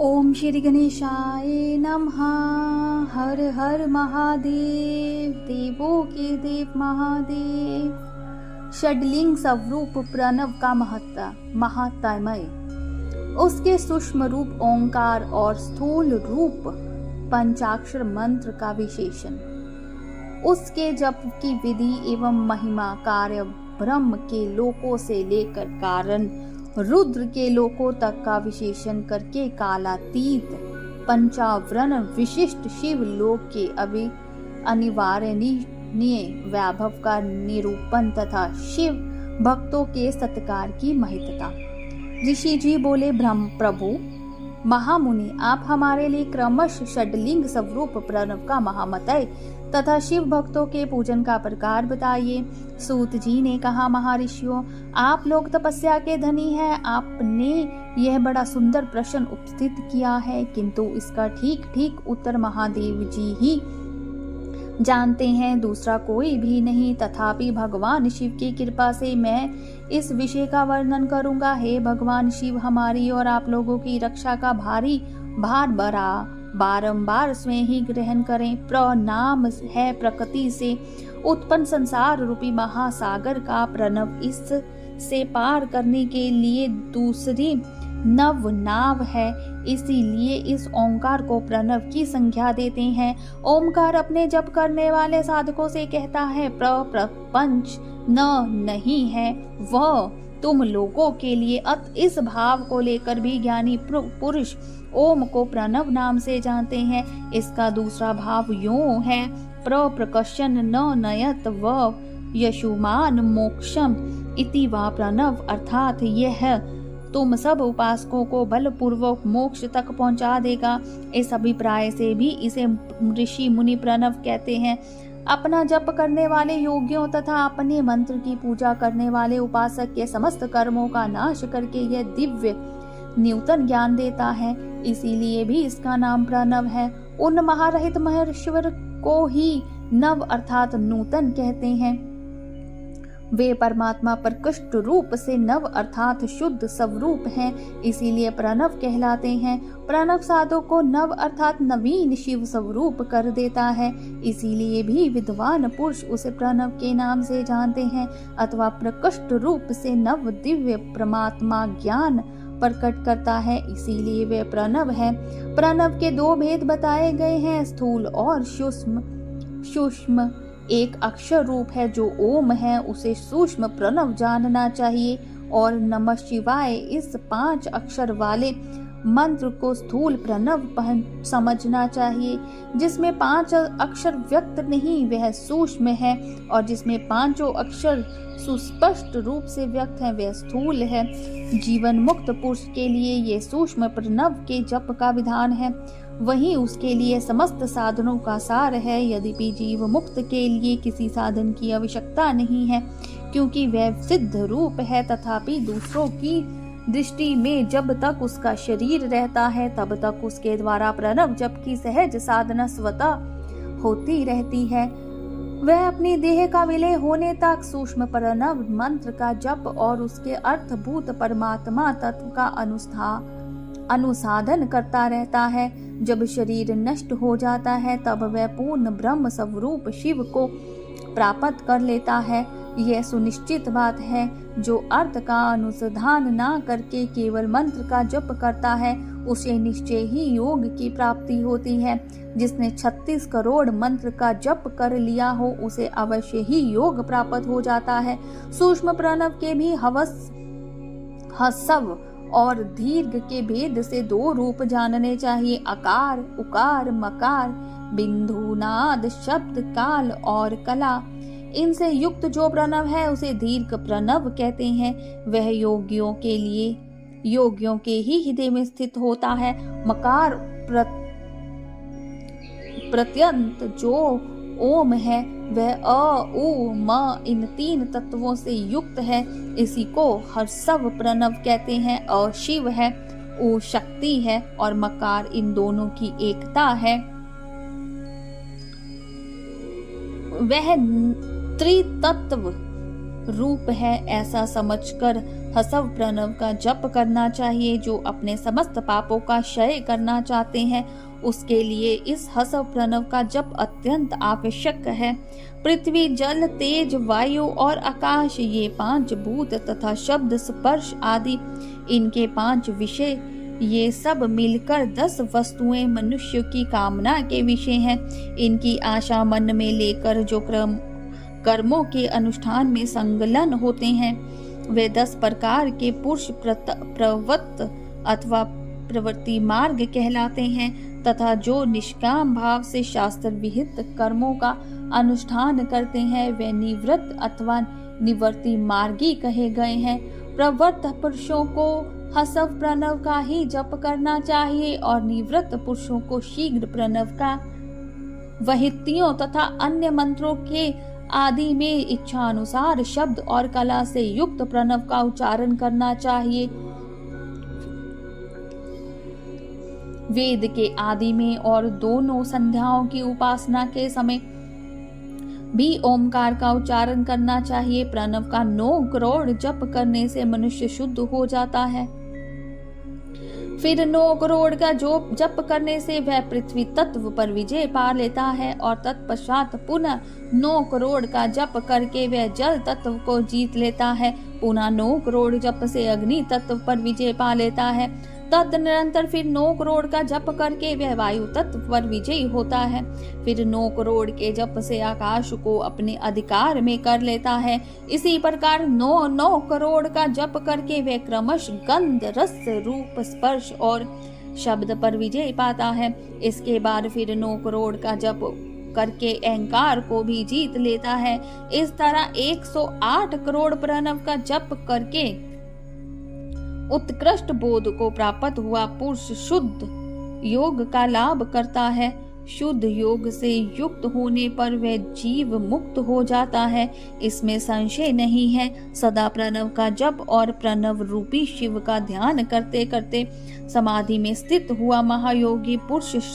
ओम श्री गणेशाय नमः। हर हर महादेव, देवों के देव महादेव। षडलिंग स्वरूप प्रणव का महात्म्य, उसके सूक्ष्म रूप ओंकार और स्थूल रूप पंचाक्षर मंत्र का विशेषण, उसके जप की विधि एवं महिमा, कार्य ब्रह्म के लोकों से लेकर कारण रुद्र के लोकों तक का विशेषण करके कालातीत पंचावरण विशिष्ट शिव लोक के अनिवार्यनीय वैभव का निरूपण तथा शिव भक्तों के सत्कार की महत्ता। ऋषि जी बोले, ब्रह्म प्रभु महामुनि, आप हमारे लिए क्रमश षडलिंग स्वरूप प्रणव का महामतय तथा शिव भक्तों के पूजन का प्रकार बताइए। सूत जी ने कहा, महर्षियों, आप लोग तपस्या के धनी हैं। आपने यह बड़ा सुंदर प्रश्न उपस्थित किया है, किंतु इसका ठीक ठीक उत्तर महादेव जी ही जानते हैं, दूसरा कोई भी नहीं। तथापि भगवान शिव की कृपा से मैं इस विषय का वर्णन करूंगा। हे भगवान शिव, हमारी और आप लोगों की रक्षा का भारी भार बारंबार स्वयं ही ग्रहण करें। प्रनाम है प्रकृति से उत्पन्न संसार रूपी महासागर का प्रणव, इस से पार करने के लिए दूसरी नव नाव है, इसीलिए इस ओंकार को प्रणव की संज्ञा देते हैं। ओंकार अपने जप करने वाले साधकों से कहता है, प्रपंच नहीं है वह तुम लोगों के लिए। इस भाव को लेकर भी ज्ञानी पुरुष ओम को प्रणव नाम से जानते हैं। इसका दूसरा भाव यूं है, प्रकर्षण न नयत व यशुमान मोक्षम इति वा प्रणव, अर्थात यह तुम सब उपासकों को बलपूर्वक मोक्ष तक पहुंचा देगा। इस अभिप्राय से भी इसे ऋषि मुनि प्रणव कहते हैं। अपना जप करने वाले योगियों तथा अपने मंत्र की पूजा करने वाले उपासक के समस्त कर्मों का नाश करके यह दिव्य नूतन ज्ञान देता है, इसीलिए भी इसका नाम प्रणव है। उन महारहित महेश्वर को ही नव अर्थात नूतन कहते हैं। वे परमात्मा प्रकृष्ट रूप से नव अर्थात शुद्ध स्वरूप हैं, इसीलिए प्रणव कहलाते हैं। प्रणव साधु को नव अर्थात नवीन शिव स्वरूप कर देता है, इसीलिए भी विद्वान पुरुष उसे प्रणव के नाम से जानते हैं, अथवा प्रकृष्ट रूप से नव दिव्य परमात्मा ज्ञान प्रकट करता है, इसीलिए वे प्रणव है। प्रणव के दो भेद बताए गए हैं, स्थूल और सूक्ष्म। एक अक्षर रूप है जो ओम है, उसे सूक्ष्म प्रणव जानना चाहिए, और नमः शिवाय इस 5 अक्षर वाले मंत्र को स्थूल प्रणव समझना चाहिए। जिसमें 5 अक्षर व्यक्त नहीं वह सूक्ष्म है, और जिसमें 5 अक्षर सुस्पष्ट रूप से व्यक्त है वह स्थूल है। जीवन मुक्त पुरुष के लिए ये सूक्ष्म प्रणव के जप का विधान है, वही उसके लिए समस्त साधनों का सार है। यद्यपि जीव मुक्त के लिए किसी साधन की आवश्यकता नहीं है, क्योंकि वह सिद्ध रूप है, तथापि दूसरों की दृष्टि में जब तक उसका शरीर रहता है तब तक उसके द्वारा प्रणव जप की सहज साधना स्वतः होती रहती है। वह अपनी देह का विलय होने तक सूक्ष्म प्रणव मंत्र का जप और उसके अर्थभूत परमात्मा तत्व का अनुसाधन करता रहता है। जब शरीर नष्ट हो जाता है तब वह पूर्ण ब्रह्म स्वरूप शिव को प्राप्त कर लेता है। यह सुनिश्चित बात है। जो अर्थ का अनुसंधान ना करके केवल मंत्र का जप करता है, उसे निश्चय ही योग की प्राप्ति होती है। जिसने 36 करोड़ मंत्र का जप कर लिया हो, उसे अवश्य ही योग प्राप्त हो जाता है। सूक्ष्म प्रणव के भी हसव और दीर्घ के भेद से 2 रूप जानने चाहिए, अकार, उकार, मकार, बिंदु, नाद, शब्द, काल और कला। इनसे युक्त जो प्रणव है उसे दीर्घ प्रणव कहते हैं। वह योगियों के ही हृदय में स्थित होता है। मकार प्रत्यंत जो ओम है वह अ, उ, म इन 3 तत्वों से युक्त है, इसी को हर्षव प्रणव कहते हैं। अ शिव है, उ शक्ति है और मकार इन दोनों की एकता है। वह त्रितत्व रूप है ऐसा समझकर हसव प्रणव का जप करना चाहिए। जो अपने समस्त पापों का क्षय करना चाहते हैं उसके लिए इस हसव प्रणव का जप अत्यंत आवश्यक है। पृथ्वी, जल, तेज, वायु और आकाश, ये 5 भूत तथा शब्द, स्पर्श आदि इनके 5 विषय, ये सब मिलकर 10 वस्तुएं मनुष्य की कामना के विषय हैं। इनकी आशा मन में लेकर जो कर्मों के अनुष्ठान में संलग्न होते हैं वे 10 प्रकार के पुरुष प्रवृत्त अथवा प्रवृत्ति मार्ग कहलाते हैं, तथा जो निष्काम भाव से शास्त्र विहित कर्मों का अनुष्ठान करते हैं वे निवृत्त अथवा निवर्ती मार्गी कहे गए हैं। प्रवृत्त पुरुषों को हसव प्रणव का ही जप करना चाहिए और निवृत्त पुरुषों को शीघ्र प्रणव का वहित्तियों तथा अन्य मंत्रों के आदि में इच्छा अनुसार शब्द और कला से युक्त प्रणव का उच्चारण करना चाहिए। वेद के आदि में और दोनों संध्याओं की उपासना के समय भी ओमकार का उच्चारण करना चाहिए। प्रणव का 9 करोड़ जप करने से मनुष्य शुद्ध हो जाता है। फिर 9 करोड़ का जप करने से वह पृथ्वी तत्व पर विजय पा लेता है और तत्पश्चात पुनः 9 करोड़ का जप करके वह जल तत्व को जीत लेता है। पुनः 9 करोड़ जप से अग्नि तत्व पर विजय पा लेता है। तदनंतर फिर 9 करोड़ का जप करके वह वायु तत्व पर विजयी होता है। फिर 9 करोड़ के जप से आकाश को अपने अधिकार में कर लेता है। इसी प्रकार 9 करोड़ का जप करके वह क्रमश गंध, रस, रूप, स्पर्श और शब्द पर विजय पाता है। इसके बाद फिर 9 करोड़ का जप करके अहंकार को भी जीत लेता है। इस तरह 108 करोड़ प्रणव का जप करके उत्कृष्ट बोध को प्राप्त हुआ पुरुष शुद्ध योग का लाभ करता है। शुद्ध योग से युक्त होने पर वह जीव मुक्त हो जाता है, इसमें संशय नहीं है। सदा प्रणव का जप और प्रणव रूपी शिव का ध्यान करते करते समाधि में स्थित हुआ महायोगी पुरुष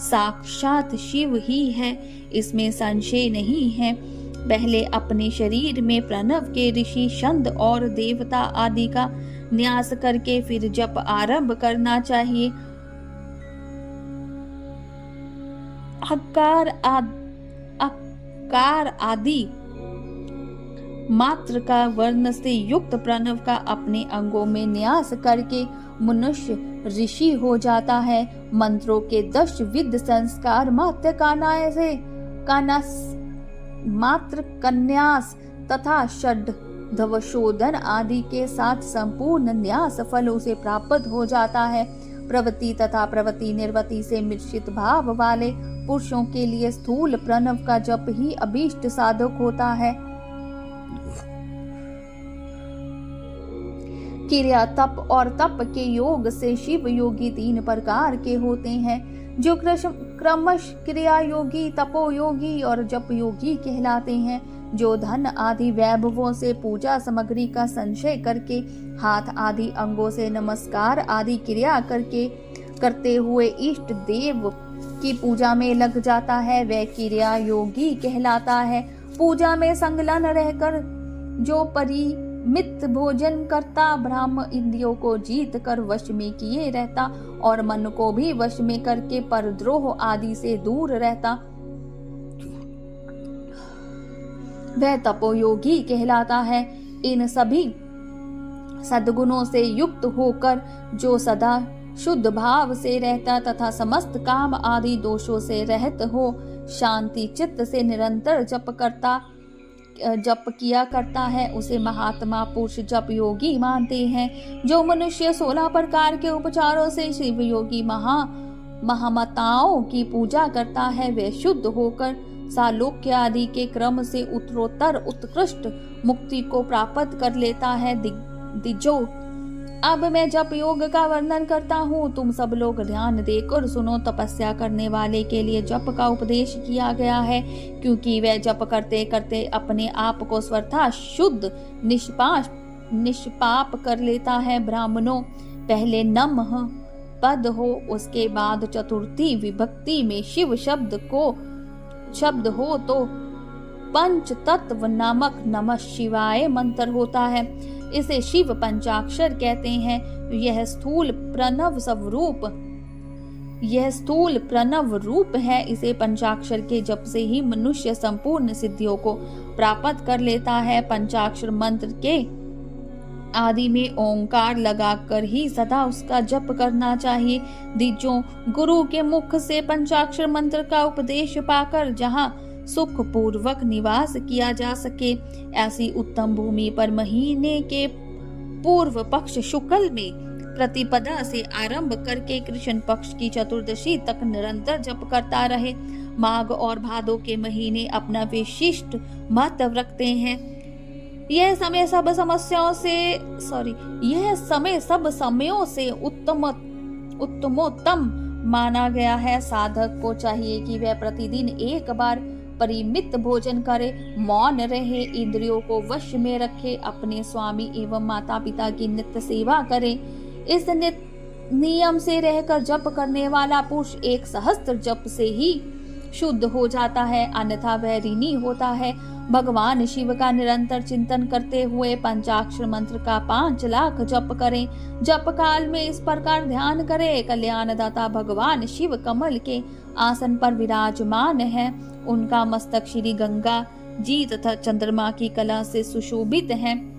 साक्षात शिव ही है, इसमें संशय नहीं है। पहले अपने शरीर में प्रणव के ऋषि, छंद और देवता आदि का न्यास करके फिर जप आरंभ करना चाहिए। अकार आदि मात्र का वर्ण से युक्त प्रणव का अपने अंगों में न्यास करके मनुष्य ऋषि हो जाता है। मंत्रों के 10 विध संस्कार मात्र कन्यास तथा षड धवशोधन आदि के साथ संपूर्ण न्यास फल उसे प्राप्त हो जाता है। प्रवृत्ति तथा प्रवृत्ति निर्वृत्ति से मिश्रित भाव वाले पुरुषों के लिए स्थूल प्रणव का जप ही अभीष्ट साधक होता है। क्रिया, तप और तप के योग से शिव योगी 3 प्रकार के होते हैं, जो क्रमश क्रिया योगी, तपो योगी और जप योगी कहलाते हैं। जो धन आदि वैभवों से पूजा सामग्री का संचय करके हाथ आदि अंगों से नमस्कार आदि क्रिया करते हुए इष्ट देव की पूजा में लग जाता है, वह क्रिया योगी कहलाता है। पूजा में संलग्न रहकर जो परिमित भोजन करता, ब्रह्म इंद्रियों को जीत कर वश में किए रहता और मन को भी वश में करके परद्रोह आदि से दूर रहता, वह तपोयोगी कहलाता है। इन सभी सद्गुणों से युक्त होकर जो सदा शुद्ध भाव से रहता तथा समस्त काम आदि दोषों से रहित हो, शांति चित्त से निरंतर जप किया करता है, उसे महात्मा पुरुष जप योगी मानते हैं। जो मनुष्य 16 प्रकार के उपचारों से शिव योगी महामताओं की पूजा करता है, वे शुद्ध होकर सालोक्य आदि के क्रम से उत्तरोत्तर उत्कृष्ट मुक्ति को प्राप्त कर लेता है। दिजो, अब मैं जप योग का वर्णन करता हूँ, तुम सब लोग ध्यान देकर सुनो। तपस्या करने वाले के लिए जप का उपदेश किया गया है, क्योंकि वह जप करते करते अपने आप को स्वतः शुद्ध निष्पाप कर लेता है। ब्राह्मणों, पहले नमः पद हो, उसके बाद चतुर्थी विभक्ति में शिव शब्द हो तो पंच तत्व नामक नमः शिवाय मंत्र होता है। इसे शिव पंचाक्षर कहते हैं। यह स्थूल प्रणव रूप है। इसे पंचाक्षर के जप से ही मनुष्य संपूर्ण सिद्धियों को प्राप्त कर लेता है। पंचाक्षर मंत्र के आदि में ओंकार लगाकर ही सदा उसका जप करना चाहिए। द्विजों, गुरु के मुख से पंचाक्षर मंत्र का उपदेश पाकर जहाँ सुख पूर्वक निवास किया जा सके, ऐसी उत्तम भूमि पर महीने के पूर्व पक्ष शुक्ल में प्रतिपदा से आरंभ करके कृष्ण पक्ष की चतुर्दशी तक निरंतर जप करता रहे। माघ और भादो के महीने अपना विशिष्ट महत्व रखते हैं। यह समय सब समयों से उत्तमोत्तम माना गया है। साधक को चाहिए कि वह प्रतिदिन एक बार परिमित भोजन करे, मौन रहे, इंद्रियों को वश में रखे, अपने स्वामी एवं माता पिता की नित्य सेवा करे। इस नियम से रहकर जप करने वाला पुरुष 1 सहस्त्र जप से ही शुद्ध हो जाता है, अन्यथा वह ऋणी होता है। भगवान शिव का निरंतर चिंतन करते हुए पंचाक्षर मंत्र का 5 लाख जप करें। जप काल में इस प्रकार ध्यान करें, कल्याणदाता भगवान शिव कमल के आसन पर विराजमान है। उनका मस्तक श्री गंगा जी तथा चंद्रमा की कला से सुशोभित है।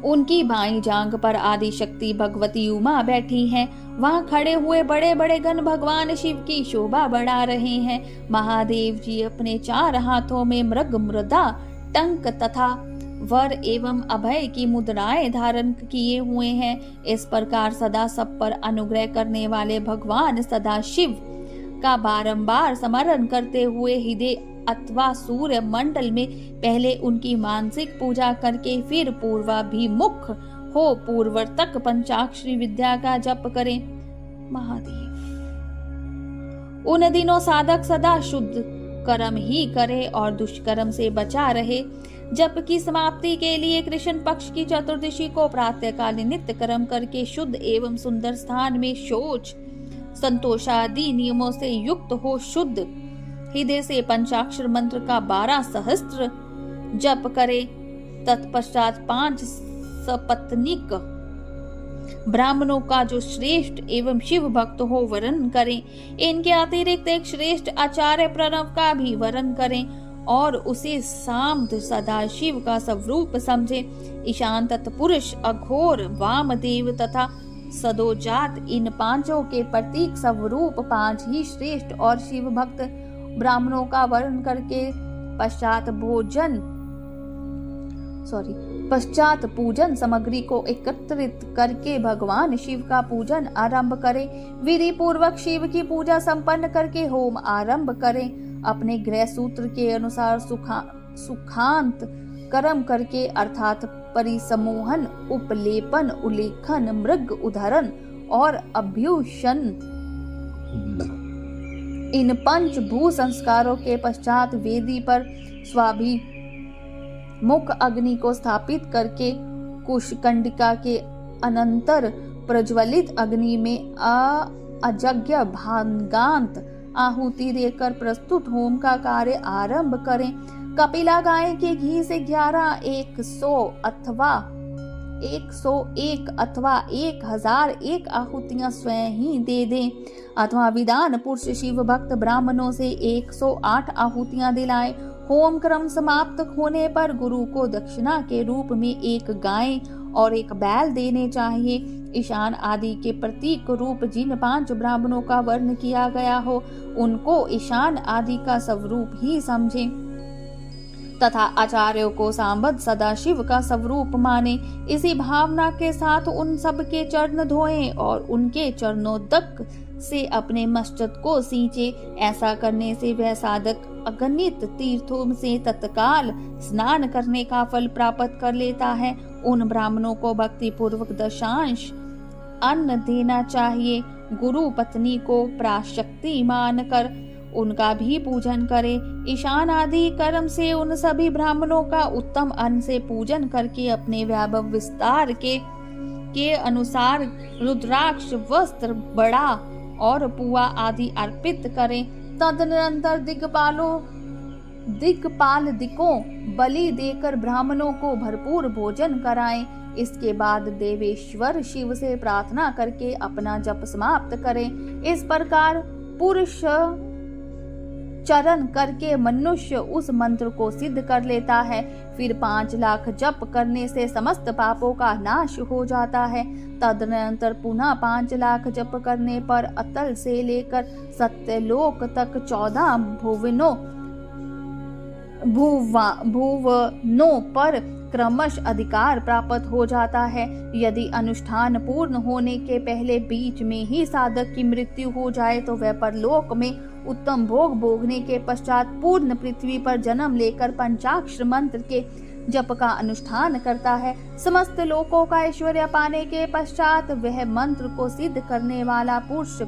उनकी बाईं जांघ पर आदि शक्ति भगवती उमा बैठी हैं। वहां खड़े हुए बड़े बड़े गण भगवान शिव की शोभा बढ़ा रहे हैं। महादेव जी अपने 4 हाथों में मृग, मृदा, टंक तथा वर एवं अभय की मुद्राएं धारण किए हुए हैं। इस प्रकार सदा सब पर अनुग्रह करने वाले भगवान सदा शिव का बारंबार स्मरण करते हुए हृदय अथवा सूर्य मंडल में पहले उनकी मानसिक पूजा करके फिर पूर्वाभिमुख हो पूर्वर्तक पंचाक्षरी विद्या का जप करें। महादेव। उन दिनों साधक सदा शुद्ध कर्म ही करे और दुष्कर्म से बचा रहे। जप की समाप्ति के लिए कृष्ण पक्ष की चतुर्दशी को प्रातःकाल नित्य कर्म करके शुद्ध एवं सुंदर स्थान में शौच, संतोषादि नियमों से युक्त हो शुद्ध हृदय से पंचाक्षर मंत्र का 12 सहस्त्र जप करे। तत्पश्चात 5 सपत्नीक ब्राह्मणों का जो श्रेष्ठ एवं शिव भक्त हो वरण करें। इनके अतिरिक्त एक श्रेष्ठ आचार्य प्रणव का भी वरण करें और उसे सामंत सदाशिव का स्वरूप समझे। ईशान तत्पुरुष, अघोर, वामदेव तथा सदोजात इन 5 के प्रतीक स्वरूप 5 ही श्रेष्ठ और शिव भक्त ब्राह्मणों का वर्ण करके पश्चात पूजन सामग्री को एकत्रित करके भगवान शिव का पूजन आरंभ करें। विधि पूर्वक शिव की पूजा संपन्न करके होम आरंभ करें। अपने गृह सूत्र के अनुसार सुखांत कर्म करके अर्थात परिसमोहन, उपलेपन, उल्लेखन, मृग उद्धरण और अभ्यूषण इन 5 भू संस्कारों के पश्चात वेदी पर स्वाभिमुख अग्नि को स्थापित करके कुशकंडिका के अनंतर प्रज्वलित अग्नि में अजज्ञ भागांत आहुति देकर प्रस्तुत होम का कार्य आरंभ करें। कपिला गाय के घी से 11, 100 अथवा 101 अथवा 1001 आहुतियां स्वयं ही दे दें, अथवा विद्वान पुरुष शिव भक्त ब्राह्मणों से 108 आहुतियां दिलाएं। होम क्रम समाप्त होने पर गुरु को दक्षिणा के रूप में 1 गाय और 1 बैल देने चाहिए। ईशान आदि के प्रतीक रूप जिन 5 ब्राह्मणों का वर्ण किया गया हो उनको ईशान आदि का स्वरूप ही समझें तथा आचार्यों को सांबद सदाशिव का स्वरूप माने। इसी भावना के साथ उन सब के चरण धोएं और उनके चरणोदक से अपने मस्तक को सींचे। ऐसा करने से वह साधक अगणित तीर्थों से तत्काल स्नान करने का फल प्राप्त कर लेता है। उन ब्राह्मणों को भक्ति पूर्वक दशांश अन्न देना चाहिए। गुरु पत्नी को प्राशक्ति मानकर उनका भी पूजन करें। ईशान आदि कर्म से उन सभी ब्राह्मणों का उत्तम अन्न से पूजन करके अपने वैभव विस्तार के अनुसार रुद्राक्ष, वस्त्र, बड़ा और पुआ आदि अर्पित करें। तदनंतर दिग्पालों दिक्पालदिकों बलि देकर ब्राह्मणों को भरपूर भोजन कराएं। इसके बाद देवेश्वर शिव से प्रार्थना करके अपना जप समाप्त करें। इस प्रकार पुरुष चरण करके मनुष्य उस मंत्र को सिद्ध कर लेता है। फिर 5 लाख जप करने से समस्त पापों का नाश हो जाता है। तदनंतर पुनः 5 लाख जप करने पर अतल से लेकर सत्यलोक तक 14 भुवनों पर क्रमश अधिकार प्राप्त हो जाता है। यदि अनुष्ठान पूर्ण होने के पहले बीच में ही साधक की मृत्यु हो जाए तो वह परलोक में उत्तम भोग भोगने के पश्चात पूर्ण पृथ्वी पर जन्म लेकर पंचाक्षर मंत्र के जप का अनुष्ठान करता है। समस्त लोकों का ऐश्वर्य पाने के पश्चात वह मंत्र को सिद्ध करने वाला पुरुष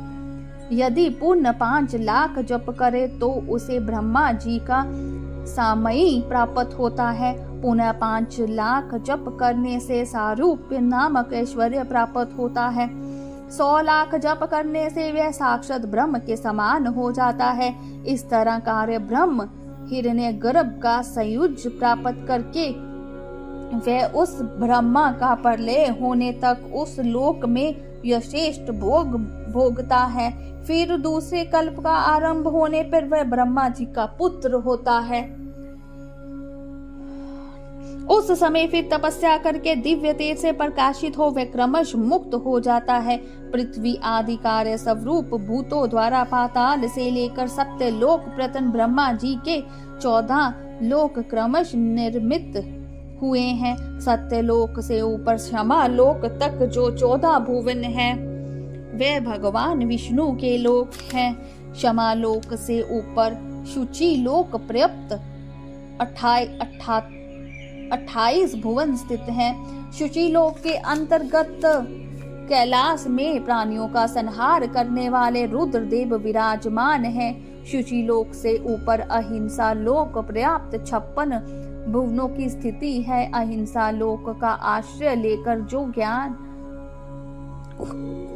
यदि पूर्ण 5 लाख जप करे तो उसे ब्रह्मा जी का सामयी प्राप्त होता है। पुनः 5 लाख जप करने से सारूप्य नामक ऐश्वर्य प्राप्त होता है। 100 लाख जप करने से वह साक्षात ब्रह्म के समान हो जाता है। इस तरह कार्य ब्रह्म हिरण्यगर्भ का संयुज प्राप्त करके वह उस ब्रह्मा का प्रलय होने तक उस लोक में यथेष्ट भोग भोगता है। फिर दूसरे कल्प का आरंभ होने पर वह ब्रह्मा जी का पुत्र होता है। उस समय फिर तपस्या करके दिव्य तेज से प्रकाशित हो वह क्रमश मुक्त हो जाता है। पृथ्वी आदि कार्य स्वरूप भूतों द्वारा पाताल से लेकर सत्य लोक प्रतन ब्रह्मा जी के 14 लोक क्रमश निर्मित हुए हैं। सत्य लोक से ऊपर क्षमा लोक तक जो 14 भुवन हैं वे भगवान विष्णु के लोक हैं। क्षमा लोक से ऊपर शुचि लोक पर्याप्त 28 भुवन स्थित हैं। शुचि लोक के अंतर्गत कैलाश में प्राणियों का संहार करने वाले रुद्रदेव विराजमान हैं। शुचि लोक से ऊपर अहिंसा लोक पर्याप्त 56 भुवनों की स्थिति है। अहिंसा लोक का आश्रय लेकर जो ज्ञान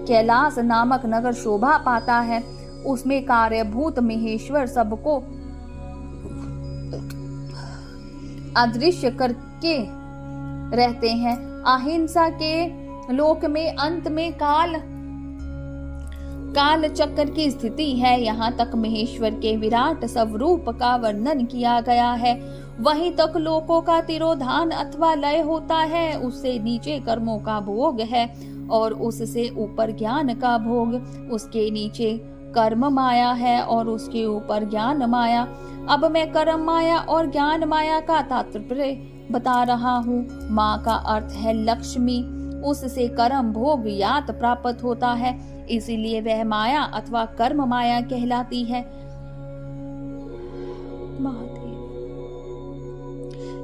कैलाश नामक नगर शोभा पाता है उसमें कार्यभूत महेश्वर सबको अदृश्य करके रहते हैं। अहिंसा के लोक में अंत में काल चक्र की स्थिति है। यहाँ तक महेश्वर के विराट स्वरूप का वर्णन किया गया है। वहीं तक लोकों का तिरोधान अथवा लय होता है। उससे नीचे कर्मों का भोग है और उससे ऊपर ज्ञान का भोग। उसके नीचे कर्म माया है और उसके ऊपर ज्ञान माया। अब मैं कर्म माया और ज्ञान माया का तात्पर्य बता रहा हूँ। माँ का अर्थ है लक्ष्मी। उससे कर्म भोग यात प्राप्त होता है, इसीलिए वह माया अथवा कर्म माया कहलाती है।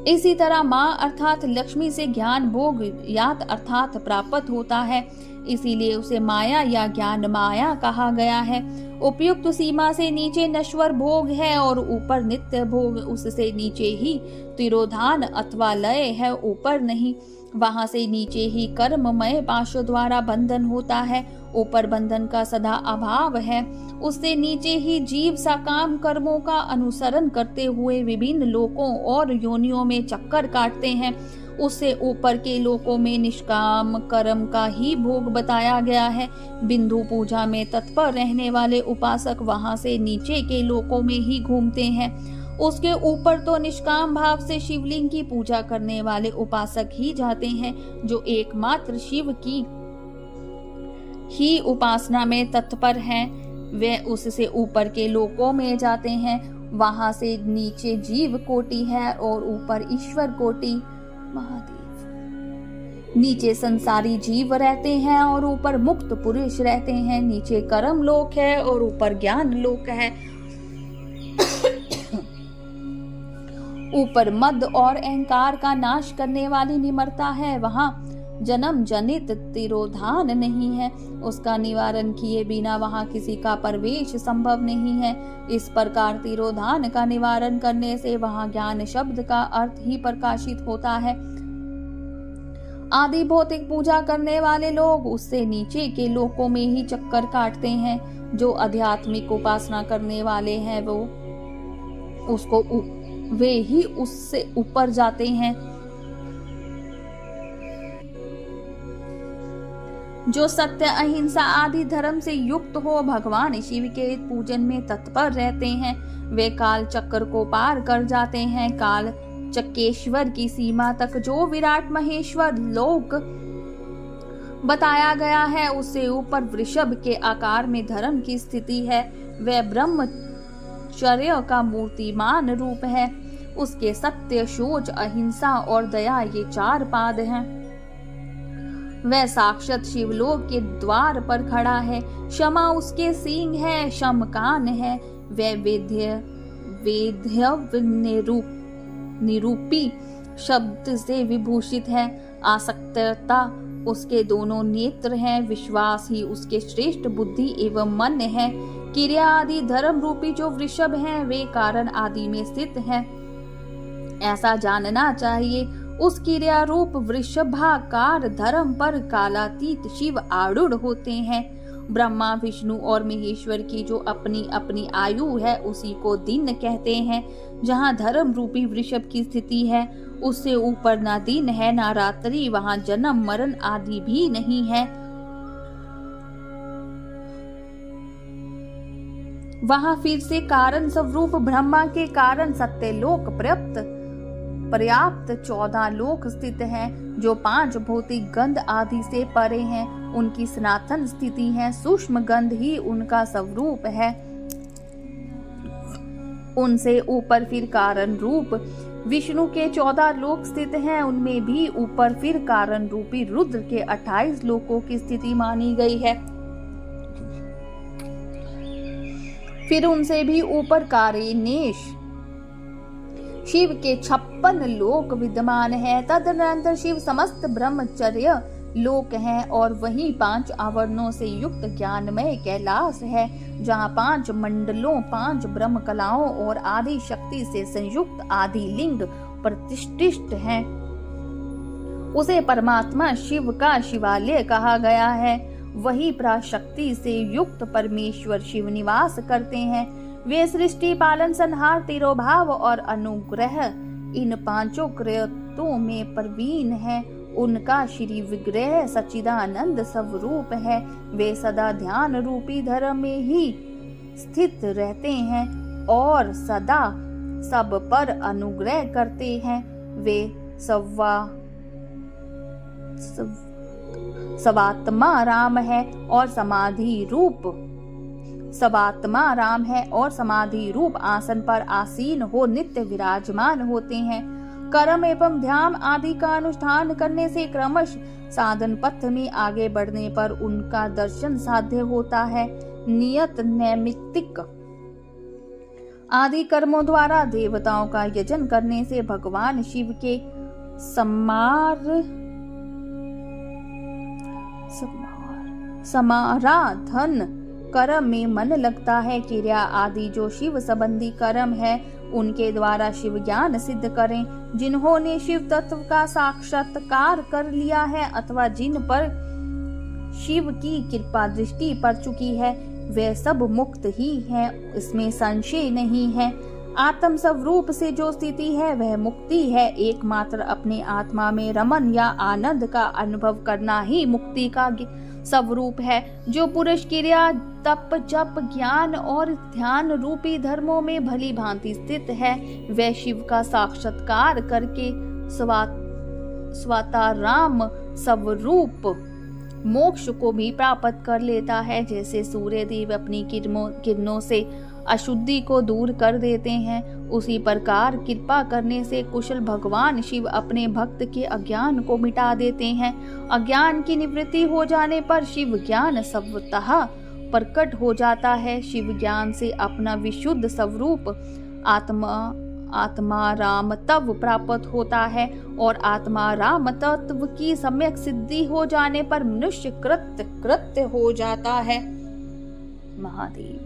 इसी तरह माँ अर्थात लक्ष्मी से ज्ञान भोग यात अर्थात प्राप्त होता है, इसीलिए उसे माया या ज्ञान माया कहा गया है। उपयुक्त सीमा से नीचे नश्वर भोग है और ऊपर नित्य भोग। उससे नीचे ही तिरोधान अथवा लय है, ऊपर नहीं। वहां से नीचे ही कर्ममय पाशों द्वारा बंधन होता है, ऊपर बंधन का सदा अभाव है। उससे नीचे ही जीव सकाम कर्मों का अनुसरण करते हुए विभिन्न लोकों और योनियों में चक्कर काटते हैं। उससे ऊपर के लोकों में निष्काम कर्म का ही भोग बताया गया है। बिंदु पूजा में तत्पर रहने वाले उपासक वहां से नीचे के लोकों में ही घूमते हैं। उसके ऊपर तो निष्काम भाव से शिवलिंग की पूजा करने वाले उपासक ही जाते हैं, जो एकमात्र शिव की ही उपासना में तत्पर हैं। वे उससे ऊपर के लोकों में जाते हैं। वहां से नीचे जीव कोटि है और ऊपर ईश्वर कोटि महादेव। नीचे संसारी जीव रहते हैं और ऊपर मुक्त पुरुष रहते हैं। नीचे कर्म लोक है और ऊपर ज्ञान लोक है। ऊपर मद और अहंकार का नाश करने वाली निमरता है। वहां जन्म जनित तिरोधान नहीं है। उसका निवारण किए बिना वहां किसी का प्रवेश संभव नहीं है। इस प्रकार तिरोधान का निवारण करने से वहां ज्ञान शब्द का अर्थ ही प्रकाशित होता है। आदि भौतिक पूजा करने वाले लोग उससे नीचे के लोकों में ही चक्कर काटते हैं। जो आध्यात्मिक उपासना करने वाले हैं वो उसको वे ही उससे ऊपर जाते हैं। जो सत्य, अहिंसा आदि धर्म से युक्त हो, भगवान शिव के पूजन में तत्पर रहते हैं, वे काल चक्र को पार कर जाते हैं। काल चक्रेश्वर की सीमा तक जो विराट महेश्वर लोक बताया गया है, उससे ऊपर वृषभ के आकार में धर्म की स्थिति है। वह ब्रह्मचर्य का मूर्तिमान रूप है। उसके सत्य, शौच, अहिंसा और दया ये 4 पाद हैं। वह साक्षात शिवलोक के द्वार पर खड़ा है। क्षमा उसके सींग है, शम कान है। वह वेद्य निरूपी शब्द से विभूषित है। आसक्तता उसके दोनों नेत्र हैं। विश्वास ही उसके श्रेष्ठ बुद्धि एवं मन है। क्रिया आदि धर्म रूपी जो वृषभ हैं, वे कारण आदि में स्थित हैं। ऐसा जानना चाहिए। उस क्रिया रूप वृषभाकार धर्म पर कालातीत शिव आरूढ़ होते हैं। ब्रह्मा, विष्णु और महेश्वर की जो अपनी अपनी आयु है, उसी को दिन कहते हैं। जहाँ धर्म रूपी वृषभ की स्थिति है, उससे ऊपर ना दिन है ना रात्रि। वहाँ जन्म मरण आदि भी नहीं है। वहाँ फिर से कारण स्वरूप ब्रह्मा के कारण सत्यलोक पर्याप्त 14 लोक स्थित हैं, जो 5 भौतिक गंध आदि से परे हैं। उनकी सनातन स्थिति है। सूक्ष्म गंध ही उनका स्वरूप है। उनसे ऊपर फिर कारण रूप विष्णु के 14 लोक स्थित हैं। उनमें भी ऊपर फिर कारण रूपी रुद्र के 28 लोकों की स्थिति मानी गई है। फिर उनसे भी ऊपर कारेनेश शिव के 56 लोक विद्यमान है। तदनंतर शिव समस्त ब्रह्मचर्य लोक हैं और वहीं 5 आवरणों से युक्त ज्ञानमय कैलाश है, जहाँ 5 मंडलों, 5 ब्रह्म कलाओं और आदि शक्ति से संयुक्त आदि लिंग प्रतिष्ठित हैं। उसे परमात्मा शिव का शिवालय कहा गया है। वही पराशक्ति से युक्त परमेश्वर शिव निवास करते हैं। वे सृष्टि, पालन, संहार, तिरोभाव और अनुग्रह इन 5 कृत्यों में प्रवीण है। उनका श्री विग्रह सच्चिदानंद स्वरूप है। वे सदा ध्यान रूपी धर्म में ही स्थित रहते हैं और सदा सब पर अनुग्रह करते हैं। वे सवात्मा राम है और समाधि रूप आसन पर आसीन हो नित्य विराजमान होते हैं। कर्म एवं ध्यान आदि का अनुष्ठान करने से क्रमश साधन पथ में आगे बढ़ने पर उनका दर्शन साध्य होता है। नियत, नैमित्तिक आदि कर्मों द्वारा देवताओं का यजन करने से भगवान शिव के समाराधन कर्म में मन लगता है। क्रिया आदि जो शिव संबंधी कर्म है, उनके द्वारा शिव ज्ञान सिद्ध करें। जिन्होंने शिव तत्व का साक्षात्कार कर लिया है अथवा जिन पर शिव की कृपा दृष्टि पड़ चुकी है, वे सब मुक्त ही हैं, इसमें संशय नहीं है। आत्म स्वरूप से जो स्थिति है वह मुक्ति है। एकमात्र अपने आत्मा में रमन या आनंद का अनुभव करना ही मुक्ति का स्वरूप है। जो पुरुष क्रिया, तप, जप, ज्ञान और ध्यान रूपी धर्मों में भली भांति स्थित है, वह शिव का साक्षात्कार करके स्वाताराम स्वरूप मोक्ष को भी प्राप्त कर लेता है। जैसे सूर्य देव अपनी किरणों से अशुद्धि को दूर कर देते हैं, उसी प्रकार कृपा करने से कुशल भगवान शिव अपने भक्त के अज्ञान को मिटा देते हैं। अज्ञान की निवृत्ति हो जाने पर शिव ज्ञान स्वतः प्रकट हो जाता है। शिव ज्ञान से अपना विशुद्ध स्वरूप आत्मा राम तत्व प्राप्त होता है और आत्मा राम तत्व की सम्यक सिद्धि हो जाने पर मनुष्य कृत्य हो जाता है। महादेव।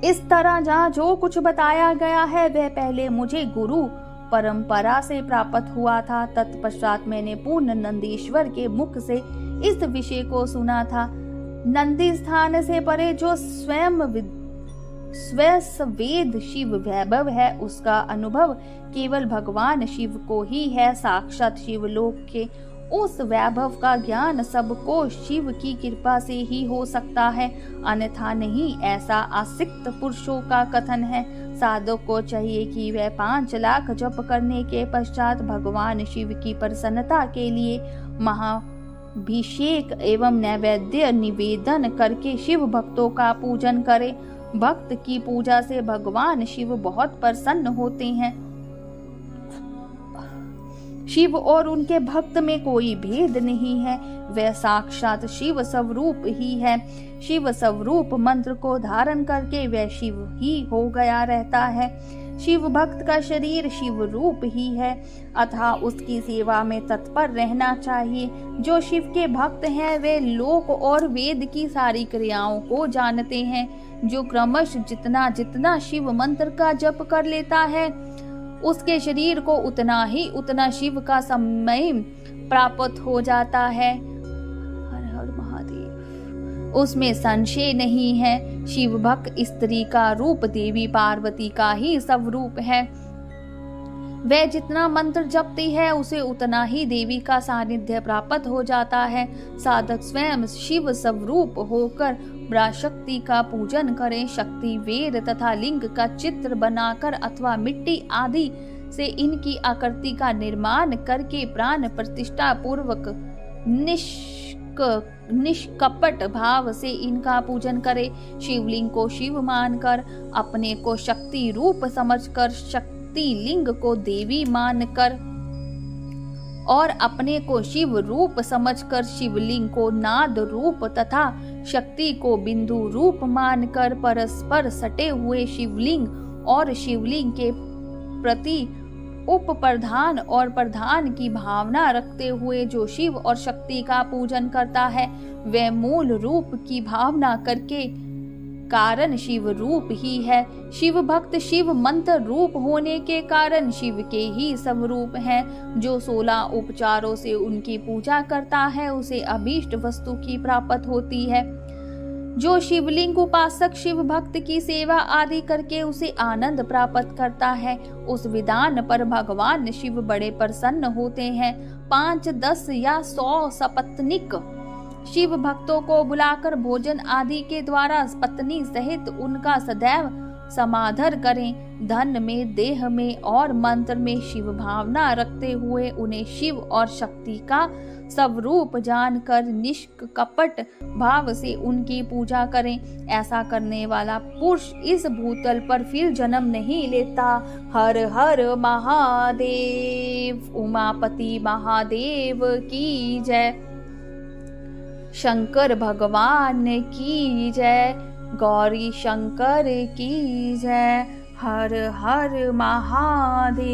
इस तरह जहाँ जो कुछ बताया गया है वह पहले मुझे गुरु परंपरा से प्राप्त हुआ था। तत्पश्चात मैंने पूर्ण नंदीश्वर के मुख से इस विषय को सुना था। नंदी स्थान से परे जो स्वयं वेद शिव वैभव है, उसका अनुभव केवल भगवान शिव को ही है। साक्षात शिवलोक के उस वैभव का ज्ञान सबको शिव की कृपा से ही हो सकता है, अन्यथा नहीं, ऐसा आसिक्त पुरुषों का कथन है। साधक को चाहिए कि वह 5 लाख जप करने के पश्चात भगवान शिव की प्रसन्नता के लिए महाभिषेक एवं नैवेद्य निवेदन करके शिव भक्तों का पूजन करे। भक्त की पूजा से भगवान शिव बहुत प्रसन्न होते हैं। शिव और उनके भक्त में कोई भेद नहीं है, वह साक्षात शिव स्वरूप ही है। शिव स्वरूप मंत्र को धारण करके वह शिव ही हो गया रहता है। शिव भक्त का शरीर शिव रूप ही है, अतः उसकी सेवा में तत्पर रहना चाहिए। जो शिव के भक्त हैं वे लोक और वेद की सारी क्रियाओं को जानते हैं। जो क्रमश जितना जितना शिव मंत्र का जप कर लेता है, उसके शरीर को उतना शिव का समय प्राप्त हो जाता है। हर हर महादेव। उसमें संशय नहीं है। शिव भक्त स्त्री का रूप देवी पार्वती का ही स्वरूप है। वह जितना मंत्र जपती है उसे उतना ही देवी का सानिध्य प्राप्त हो जाता है। साधक स्वयं शिव स्वरूप होकर पराशक्ति का पूजन करें। शक्ति वेद तथा लिंग का चित्र बनाकर अथवा मिट्टी आदि से इनकी आकृति का निर्माण करके प्राण प्रतिष्ठा पूर्वक निष्कपट भाव से इनका पूजन करे। शिवलिंग को शिव मानकर, अपने को शक्ति रूप समझकर, शक्ति लिंग को देवी मानकर और अपने को शिव रूप समझकर शिवलिंग को नाद रूप तथा शक्ति को बिंदु रूप मानकर परस्पर सटे हुए शिवलिंग और शिवलिंग के प्रति उप प्रधान और प्रधान की भावना रखते हुए जो शिव और शक्ति का पूजन करता है वह मूल रूप की भावना करके कारण शिव रूप ही है। शिव भक्त शिव मंत्र रूप होने के कारण शिव के ही स्वरूप हैं। जो 16 उपचारों से उनकी पूजा करता है उसे अभीष्ट वस्तु की प्राप्त होती है। जो शिवलिंग उपासक शिव भक्त की सेवा आदि करके उसे आनंद प्राप्त करता है, उस विधान पर भगवान शिव बड़े प्रसन्न होते हैं। 5, 10 या 100 सपत्निक शिव भक्तों को बुलाकर भोजन आदि के द्वारा पत्नी सहित उनका सदैव समादर करें। धन में, देह में और मंत्र में शिव भावना रखते हुए उन्हें शिव और शक्ति का स्वरूप जानकर निष्कपट भाव से उनकी पूजा करें। ऐसा करने वाला पुरुष इस भूतल पर फिर जन्म नहीं लेता। हर हर महादेव। उमापति महादेव की जय। शंकर भगवान की जय। गौरी शंकर की जय। हर हर महादेव।